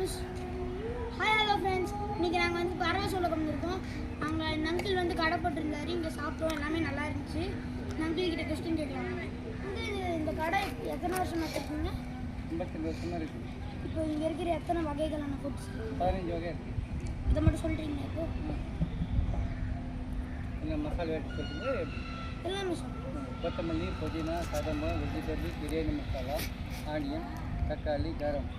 News. Hi hello friends, இன்றைக்கி நாங்கள் வந்து பறவை சொல்ல வந்திருக்கோம். அங்கே இந்த அங்கிள் வந்து கடை போட்டிருந்தாரு. இங்கே சாப்பிட்டோம், எல்லாமே நல்லா இருந்துச்சு. இந்த அங்கிள் கிட்ட கொஸ்டின் கேட்கலாம். வந்து இந்த கடை எத்தனை வருஷமாக வச்சுருக்கீங்க? 52 வருஷமாக இருக்குது. இப்போ இங்கே இருக்கிற எத்தனை வகைகளான ஃபுட்ஸ்? 15 வகை இருக்குது. இதை மட்டும் சொல்கிறீங்களா? இப்போ இல்லை மசாலா எடுத்து சொல்லுங்கள். எல்லாமே சொல்லுங்கள். கொத்தமல்லி, புதினா, சதம்பு, வெஜிடபிள், பிரியாணி மசாலா, ஆனியன், தக்காளி, கரம்,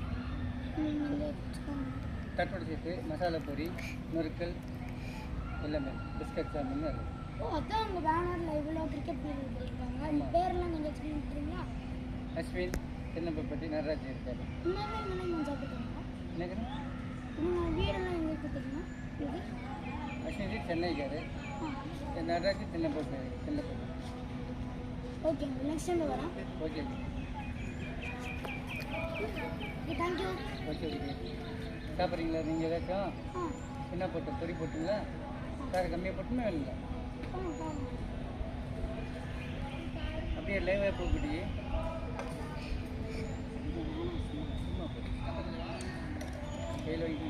தட்டோடு சேர்த்து மசாலா பொரி, நொறுக்கல் எல்லாமே பிஸ்கட் சாமின்னு இருக்குது. ஓ, அதான் உங்கள் பேனரில் இவ்வளோ கிரிக்கெட் பிளேயர் இருக்காங்க. இந்த பேரெல்லாம் கொஞ்சம் எக்ஸ்பிளைன் பண்ணுறீங்களா? அஸ்வின், சின்னப்பட்டி, நடராஜ் இருக்காரு. இன்னமே இங்கே சாப்பிட்டுருக்கீங்களா? நினைக்கிறேன் உங்கள் வீடெல்லாம் எங்கே கொடுத்துருக்கீங்க? இது அஸ்வின் சென்னைக்காரு, Natraj Chinnapatti. Okay, next time வரேன். Okay thank you. Okay okay. சாப்பிட்றீங்களா நீங்கள் ஏதாச்சும்? என்ன போட்டு பொரி போட்டுங்களா? காரம் கம்மியாக போட்டுமே வேணுங்களா? அப்படியே லைவாக போட்டுட்டி கையில் வாங்கிட்டு